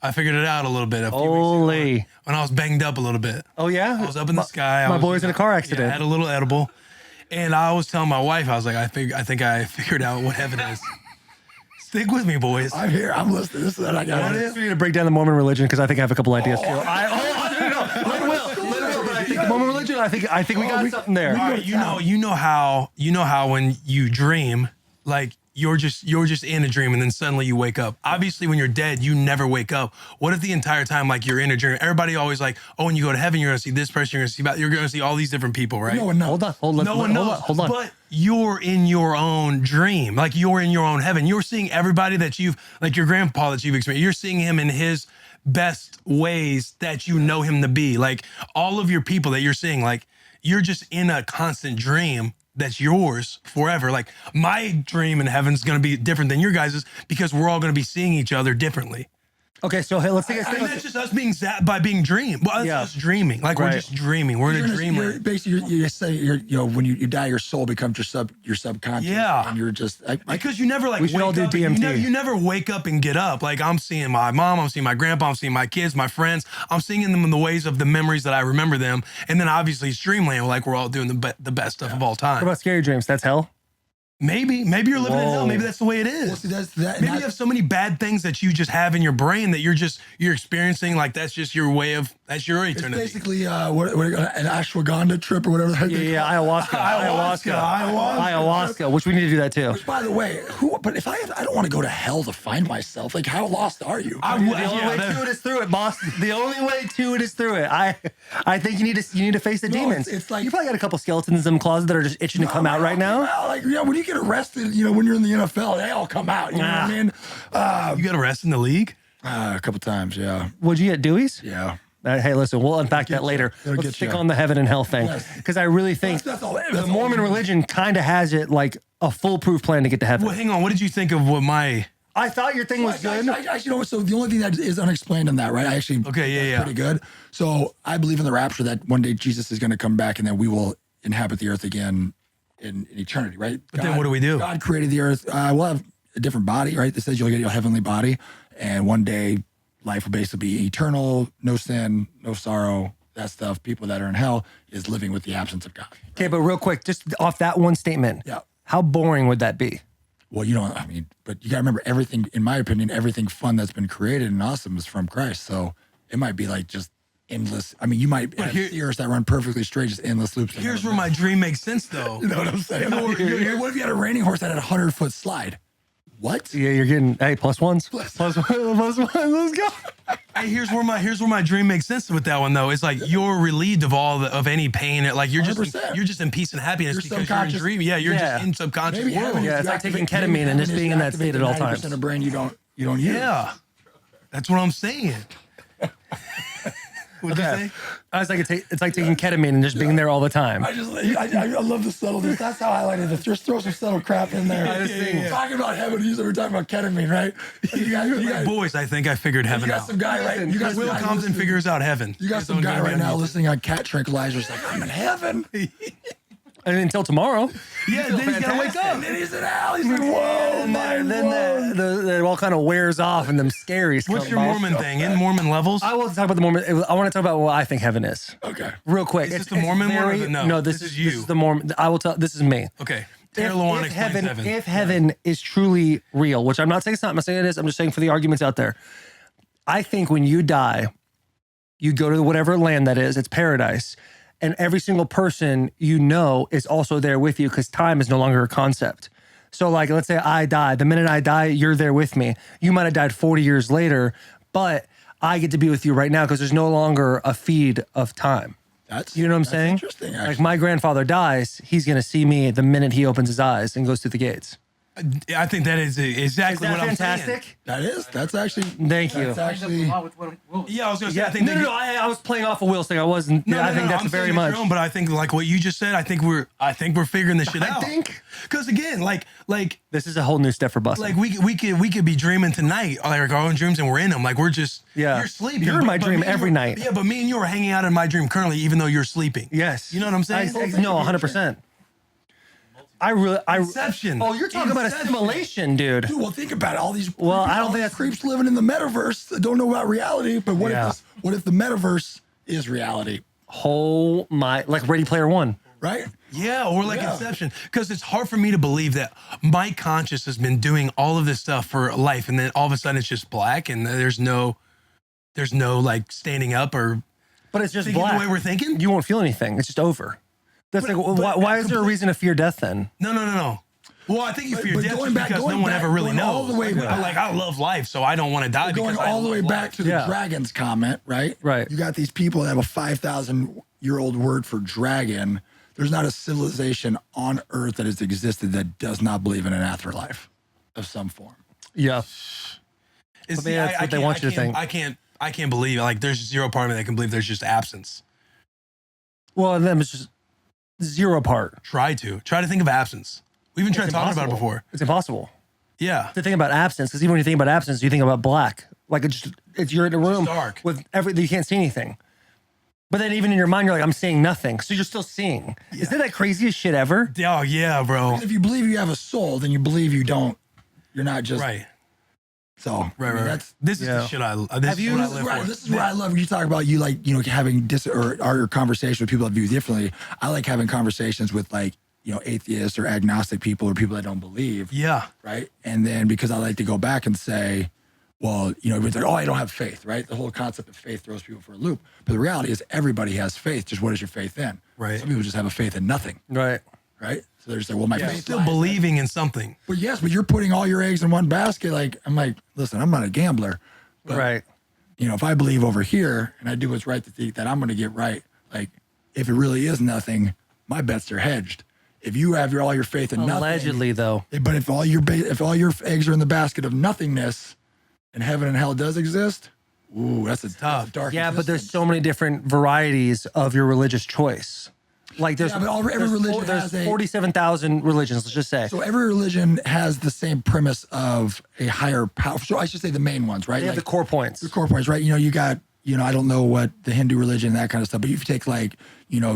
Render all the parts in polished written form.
I figured it out a little bit a few Holy. weeks ago when I was banged up a little bit. Oh, yeah? I was up in the sky. My boy's in a car accident. Yeah, I had a little edible. And I was telling my wife, I was like, I think I figured out what heaven is. Stick with me, boys. I'm here. I'm listening. This is what I got. We need to break down the Mormon religion because I think I have a couple ideas too. Let Will, but I think Mormon religion. I think we got something there. All right, you know how when you dream, like you're just in a dream and then suddenly you wake up. Obviously, when you're dead, you never wake up. What if the entire time, like you're in a dream? Everybody always like, oh, when you go to heaven, you're gonna see this person, you're gonna see all these different people, right? No one knows. Hold on. No one knows. Hold on. But you're in your own dream. Like you're in your own heaven. You're seeing everybody that like your grandpa that you've experienced. You're seeing him in his best ways that you know him to be. Like all of your people that you're seeing, like you're just in a constant dream that's yours forever. Like my dream in heaven's going to be different than your guys's because we're all going to be seeing each other differently. Okay, so hey, let's take a step. That's just us being zapped by being dream. Well, that's us dreaming. Like we're just dreaming. We're in a dreamland. Basically, you say when you die, your soul becomes your subconscious. Yeah, and you're just because you never like. We should all do DMT. You never wake up and get up. Like I'm seeing my mom, I'm seeing my grandpa, I'm seeing my kids, my friends. I'm seeing them in the ways of the memories that I remember them. And then obviously it's dreamland. Like we're all doing the best stuff of all time. What about scary dreams? That's hell. Maybe you're living in hell. Maybe that's the way it is. Well, see, that. Maybe you have so many bad things that you just have in your brain that you're experiencing. Like that's just your way of that's your eternity. It's basically what an ashwagandha trip or whatever. Yeah, ayahuasca. Which we need to do that too. Which, by the way, but if I don't want to go to hell to find myself. Like, how lost are you? The only way to it is through it, boss. The only way to it is through it. I think you need to face the demons. It's like you probably got a couple skeletons in the closet that are just itching to come out right now. Like when you get arrested, when you're in the NFL, they all come out. You know what I mean? You got arrested in the league? A couple times, yeah. Would you get Dewey's? Yeah. Hey, listen, we'll unpack that later. Let's stick on the heaven and hell thing. Because I really think the Mormon religion kind of has it like a foolproof plan to get to heaven. Well, hang on. What did you think of what my... I thought your thing was good. So the only thing that is unexplained in that, right? I actually pretty good. So I believe in the rapture that one day Jesus is going to come back and then we will inhabit the earth again in eternity, right? But then what do we do? God created the earth. We'll have a different body, right? That says you'll get your heavenly body. And one day life will basically be eternal, no sin, no sorrow, that stuff. People that are in hell is living with the absence of God. Right? Okay, but real quick, just off that one statement. Yeah. How boring would that be? Well, but you got to remember everything, in my opinion, everything fun that's been created and awesome is from Christ. So it might be like just endless. I mean, you might have steers that run perfectly straight, just endless loops. Here's where my dream makes sense, though. You know what I'm saying? What if you had a reining horse that had a 100-foot slide? What? Yeah, you're getting plus ones. Plus one. Let's go. Hey, here's where my dream makes sense with that one though. It's like you're relieved of any pain. Like you're just in peace and happiness because you're in dream. Yeah, you're just in subconscious world. Yeah, it's like taking ketamine and just being in that state at all times. 90% of brain you don't use. Yeah, that's what I'm saying. What'd you say? I was like, it's like taking ketamine and just being there all the time. I love the subtleties. That's how I like it. Just throw some subtle crap in there. Talking about heaven, we're talking about ketamine, right? You guys, boys, I think I figured heaven out. Some guy, right? You guys, Will Compton figures out heaven. You got some guy right now listening on cat tranquilizers, like I'm in heaven. And until tomorrow. Yeah, then he's gotta wake up. And then he's in hell. He's like, whoa, then it all kind of wears off and them scaries. What's your Mormon thing? In Mormon levels? I will talk about the Mormon. I want to talk about what I think heaven is. Okay. Real quick. Is this the Mormon one or no? No, this is you. This is the Mormon. I will tell. This is me. Okay. Taylor Lewan explains heaven. If heaven is truly real, which I'm not saying it's not. I'm not saying it is. I'm just saying for the arguments out there. I think when you die, you go to whatever land that is. It's paradise. And every single person is also there with you because time is no longer a concept. So like, let's say I die. The minute I die, you're there with me. You might have died 40 years later, but I get to be with you right now because there's no longer a feed of time. You know what I'm saying? Interesting, actually. Like my grandfather dies, he's going to see me the minute he opens his eyes and goes through the gates. I think that is exactly what I'm saying. Fantastic? That's actually. Thank you. That's actually. Yeah, I was going to say. I was playing off of Will's thing. I wasn't. I think that's very much. But I think like what you just said. I think we're figuring this shit out. I think because again, like this is a whole new step for Bussin. Like we could be dreaming tonight, like our own dreams, and we're in them. Like we're just you're sleeping. You're in my dream every night. Yeah, but me and you are hanging out in my dream currently, even though you're sleeping. Yes. You know what I'm saying? No, 100%. Inception. Oh, you're talking about Inception. assimilation, dude. Dude, well, think about it. All these Well, I don't all think these that's- creeps living in the metaverse that don't know about reality. But what Yeah. if the metaverse is reality, Oh my, like Ready Player One. right? Yeah, or like Yeah. Inception. Because it's hard for me to believe that my conscious has been doing all of this stuff for life, and then all of a sudden it's just black, and there's no like standing up or But it's just thinking black. the way we're thinking. You won't feel anything. It's just over. That's But- like, but why is there a reason to fear death then? No. Well, I think you fear but death going just back- because no going one back- ever really going all knows. the way Like, back. I love life, so I don't want to die. Going because I all the love way back life. to the Yeah. dragons comment, right? Right. You got these people that have a 5,000-year-old word for dragon. There's not a civilization on Earth that has existed that does not believe in an afterlife of some form. Yeah. It's- But maybe that's what they can't- want you to can't- think. I can't believe it. Like there's zero part of me that can believe there's just absence. Well, and then it's just zero part. Try to think of absence. We even tried It's talking about it impossible. before. It's impossible Yeah. to think about absence, because even when you think about absence, you think about black. Like it's you're in a room dark. with everything, you can't see anything. But then even in your mind, you're like, I'm seeing nothing. So you're still seeing. Isn't that craziest shit ever? Oh yeah, bro. If you believe you have a soul, then you believe you don't. You're not just Right. So Right. That's This is Yeah. the shit I. This Have is you- what I This is, live right. for. This is what I love. When you talk about you like, having or conversation with people that view differently. I like having conversations with like, atheists or agnostic people or people that don't believe. Yeah. Right. And then because I like to go back and say, well, everybody's like, oh, I don't have faith, right? The whole concept of faith throws people for a loop. But the reality is everybody has faith. Just what is your faith in? Right. Some people just have a faith in nothing, Right. right? So they're just like, well, my You're faith still lies- believing in something. But yes, but you're putting all your eggs in one basket. Like, I'm like, listen, I'm not a gambler. But, Right. if I believe over here and I do what's right to think that I'm going to get right, like, if it really is nothing, my bets are hedged. If you have all your faith in nothing, Allegedly, though. but if all your eggs are in the basket of nothingness, and heaven and hell does exist, ooh, that's a tough. dark. Yeah, but there's existence. so many different varieties of your religious choice. Like there's, Yeah, but every there's religion there's has a- 47,000 religions, let's just say. So every religion has the same premise of a higher power. So I should say the main ones, right? They have Like, the core points. the core points, right? You got, I don't know what the Hindu religion, that kind of stuff, but if you take like,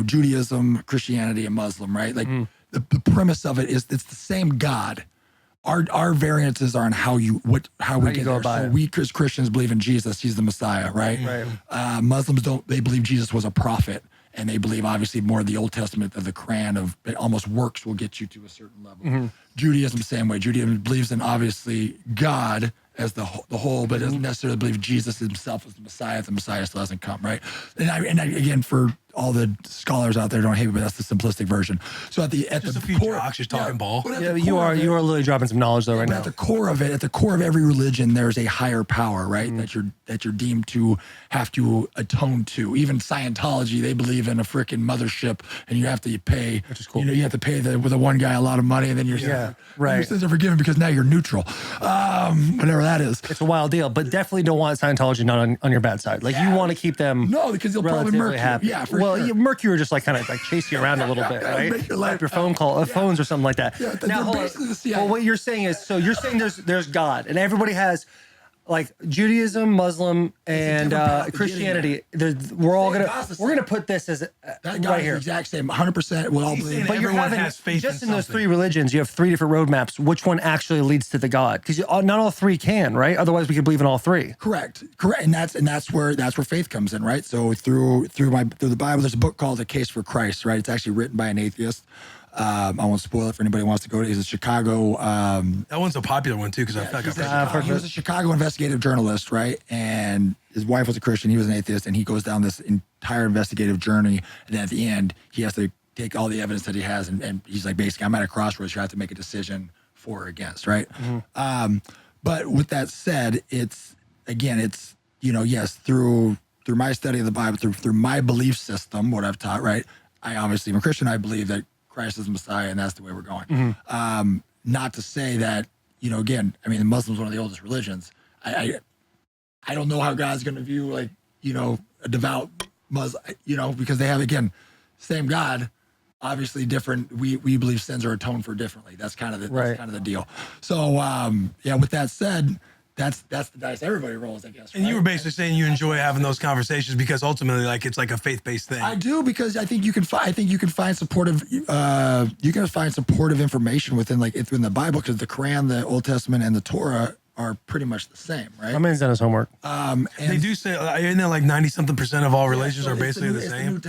Judaism, Christianity, and Muslim, right? Like the premise of it is it's the same God. Our variances are on how we you get go there. about So it. we as Christians believe in Jesus; He's the Messiah, right? Right. Muslims don't. They believe Jesus was a prophet, and they believe obviously more of the Old Testament of the Quran of almost works will get you to a certain level. Judaism, same way. Judaism believes in obviously God as the whole, but doesn't necessarily believe Jesus himself is the Messiah. The Messiah still hasn't come, right? And again, for all the scholars out there, don't hate me, but that's the simplistic version. So at Just the a few core, jocks just talking ball. but at Yeah, the you core are of it- literally dropping some knowledge though right but now. at the core of it, at the core of every religion, there's a higher power, right? That you're deemed to have to atone to. Even Scientology, they believe in a freaking mothership, and you have to pay. Which is cool. You have to pay the one guy a lot of money, and then right. your sins are forgiven because now you're neutral. Whatever that is. It's a wild deal, but definitely don't want Scientology not on your bad side. Like you want to keep them No, because they'll probably relatively murk you. happy. Yeah, for well, sure. murk you or just like kind of like chase you around a little bit, right? Make your life- Like your phones or something like that. Yeah, they're hold on. basically the CIA. Well, what you're saying is, so you're saying there's God, and everybody has like Judaism, Muslim, and different path to Christianity. We're gonna put this as That right guy's here. the exact same, 100%. We'll all He's believe. saying But you're Everyone having has faith just in in those something. three religions, you have three different roadmaps. Which one actually leads to the God? Because not all three can, right? Otherwise, we could believe in all three. Correct, and that's where faith comes in, right? So through the Bible, there's a book called A Case for Christ, right? It's actually written by an atheist. I won't spoil it for anybody who wants to go. He's a Chicago. That one's a popular one too, because I feel like I've heard I've heard He was a Chicago investigative journalist, right? And his wife was a Christian. He was an atheist, and he goes down this entire investigative journey. And then at the end, he has to take all the evidence that he has, and he's like, basically, I'm at a crossroads. You have to make a decision for or against, right? But with that said, it's yes, through my study of the Bible, through my belief system, what I've taught, right? I obviously am a Christian. I believe that Christ is the Messiah, and that's the way we're going. Not to say that, again, I mean, the Muslim's one of the oldest religions. I don't know how God's going to view a devout Muslim, because they have, again, same God, obviously different. We believe sins are atoned for differently. That's kind of the deal. So with that said, that's the dice everybody rolls, I guess. And you were basically saying you enjoy having those conversations because ultimately, like, it's like a faith-based thing. I do, because I think you can find supportive information within the Bible, because the Quran, the Old Testament, and the Torah are pretty much the same, right? My man's done his homework. And They do say, isn't it like 90-something% of all religions so are it's basically the it's same? New